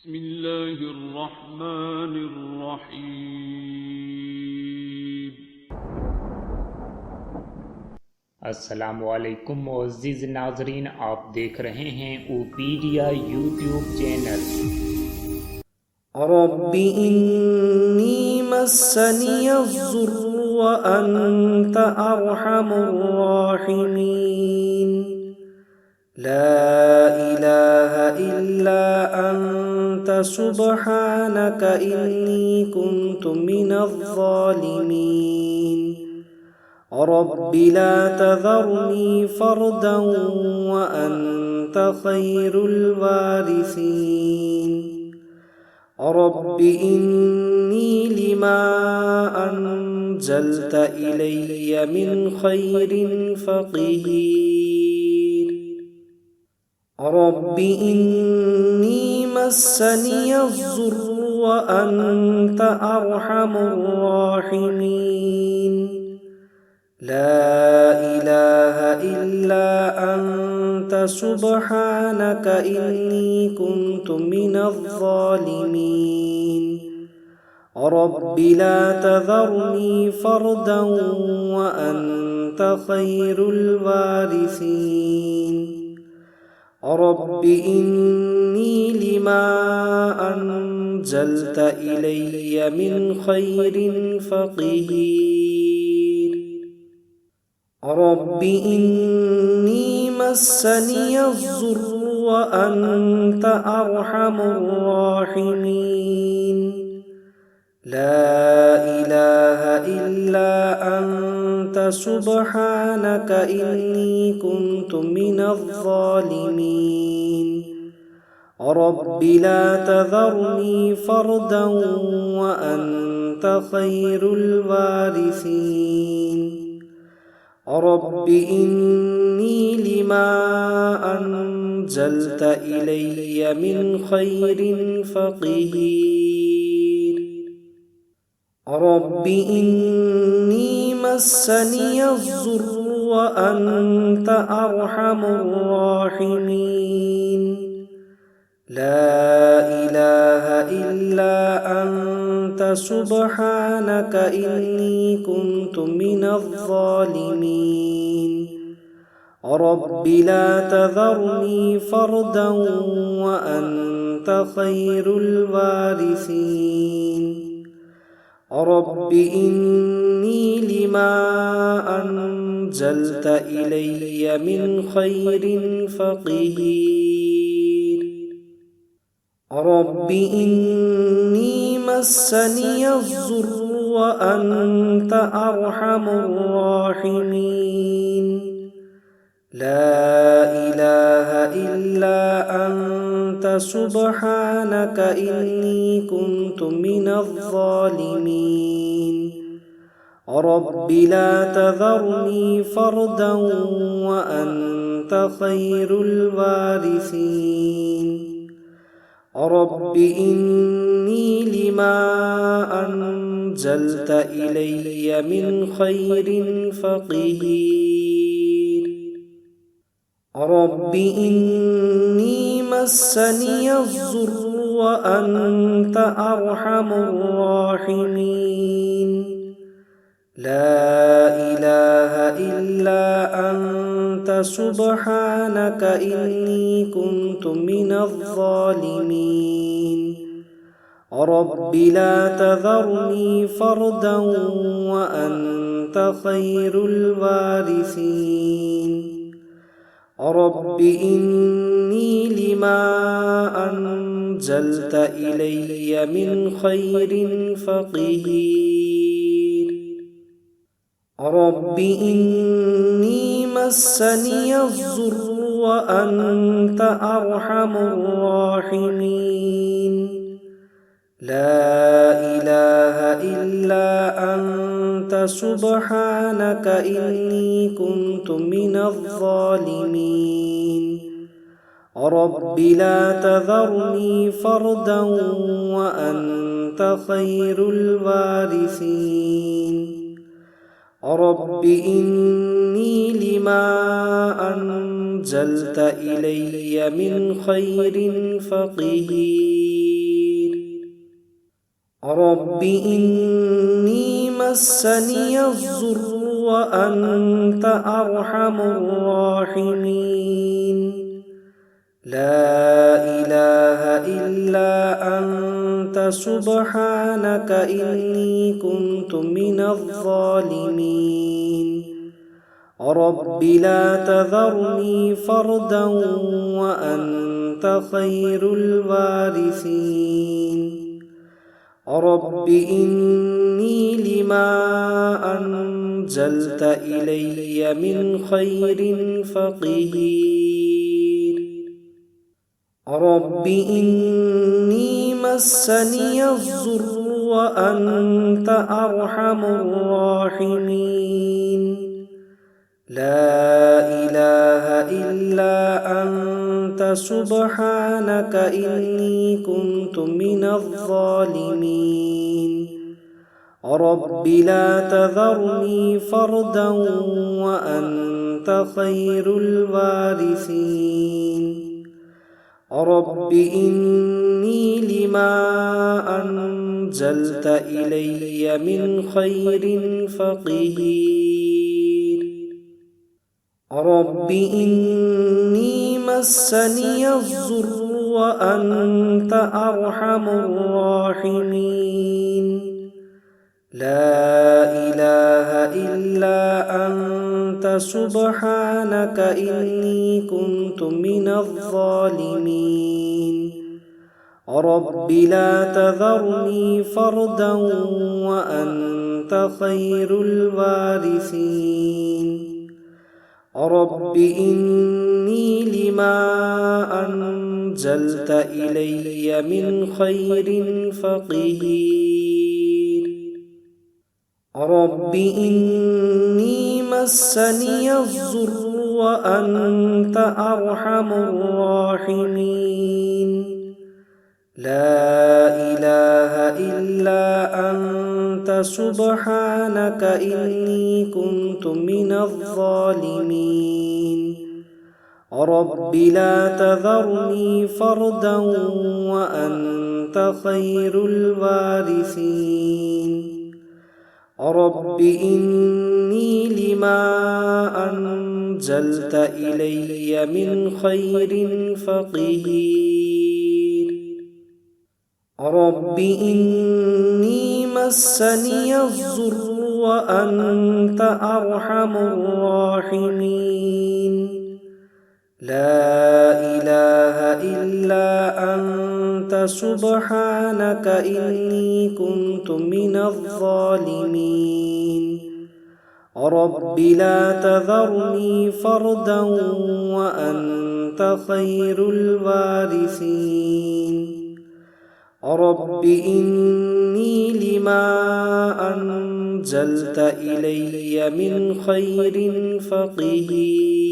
بسم الله الرحمن الرحیم۔ अस्सलामुअलैकुम मुअज़्ज़िज़ नाज़रीन, आप देख रहे हैं ओपीडिया यूट्यूब चैनल। रब्बि इन्नी मस्सनियज़्ज़ुर्रु व अन्त अर्हमुर राहिमीन। ला इलाहा इल्ला अन्त सुब्हानक इन्नी कुन्तु मिनज़्ज़ालिमीन। रब्बि ला तज़रनी फ़र्दन व अन्त ख़ैरुल वारिसीन। रब्बि इन्नी लिमा अनज़लत इलय्य मिन खैरिन फ़क़ीर। रब्बि इन्नी मस्सनियज़्ज़ुर्रु व अन्त अर्हमुर राहिमीन। ला इलाहा इल्ला अन्त सुब्हानक इन्नी कुन्तु मिनज़्ज़ालिमीन। रब्बि ला तज़रनी फ़र्दन व अन्त ख़ैरुल वारिसीन। रब्बि इन्नी लिमा अनज़लत इलय्य मिन खैरिन फ़क़ीर। रब्बि इन्नी मस्सनियज़्ज़ुर्रु व अन्त अर्हमुर राहिमीन। ला इलाहा इल्ला अन्त सुब्हानक इन्नी कुन्तु मिनज़्ज़ालिमीन। रब्बि ला तज़रनी फ़र्दन व अन्त ख़ैरुल वारिसीन। रब्बि इन्नी लिमा अनज़लत इलय्य मिन खैरिन फ़क़ीर। रब्बि इन्नी मस्सनियज़्ज़ुर्रु व अन्त अर्हमुर राहिमीन। ला इलाहा इल्ला अन्त सुब्हानक इन्नी कुन्तु मिनज़्ज़ालिमीन। रब्बि ला तज़रनी फ़र्दन व अन्त ख़ैरुल वारिसीन। रब्बि इन्नी लिमा अनज़लत इलय्य मिन खैरिन फ़क़ीर। रब्बि इन्नी मस्सनियज़्ज़ुर्रु व अन्त अर्हमुर राहिमीन। ला इलाहा इल्ला अन्त सुब्हानक इन्नी कुन्तु मिनज़्ज़ालिमीन। रब्बि ला तज़रनी फ़र्दन व अन्त ख़ैरुल वारिसीन। रब्बि इन्नी लिमा अनज़लत इलय्य मिन खैरिन फ़क़ीर। रब्बि इन्नी मस्सनियज़्ज़ुर्रु व अन्त अर्हमुर राहिमीन। ला इलाहा इल्ला अन्त सुब्हानक इन्नी कुन्तु मिनज़्ज़ालिमीन। रब्बि ला तज़रनी फ़र्दन व अन्त ख़ैरुल वारिसीन। रब्बि इन्नी लिमा अनज़लत इलय्य मिन खैरिन फ़क़ीर। रब्बि इन्नी मस्सनियज़्ज़ुर्रु व अन्त अर्हमुर राहिमीन। ला इलाहा इल्ला अन्त सुब्हानक इन्नी कुन्तु मिनज़्ज़ालिमीन। रब्बि ला तज़रनी फ़र्दन व अन्त ख़ैरुल वारिसीन। रब्बि इन्नी लिमा أنزلت إلي من خير فقير رب إني مسني الضر وأنت أرحم الراحمين لا إله إلا أنت سبحانك إني كنت من الظالمين رب لا تذرني فردا وأنت خير الوارثين رب إني لما أنزلت إلي من خير فقير رب إني مسني الضر وأنت أرحم الراحمين لا إله إلا أنت سبحانك إني كنت من الظالمين رب لا تذرني فردا وأنت خير الوارثين رب إني لما أنزلت إلي من خير فقير رب إني مسني الضر وأنت أرحم الراحمين لا إله إلا أنت سبحانك إني كنت من الظالمين رب لا تذرني فردا وأنت خير الوارثين رب إني لما أنزلت إلي من خير فقير رب إني مسني الضر وأنت أرحم الراحمين لا إله إلا أنت سبحانك إني كنت من الظالمين رب لا تذرني فردا وأنت خير الوارثين رب إني لما أنزلت إلي من خير فقير رب إني مسني الضر وأنت أرحم الراحمين لا إله إلا أنت سبحانك إني كنت من الظالمين رب لا تذرني فردا وأنت خير الوارثين رب إني لما أنزلت إلي من خير فقير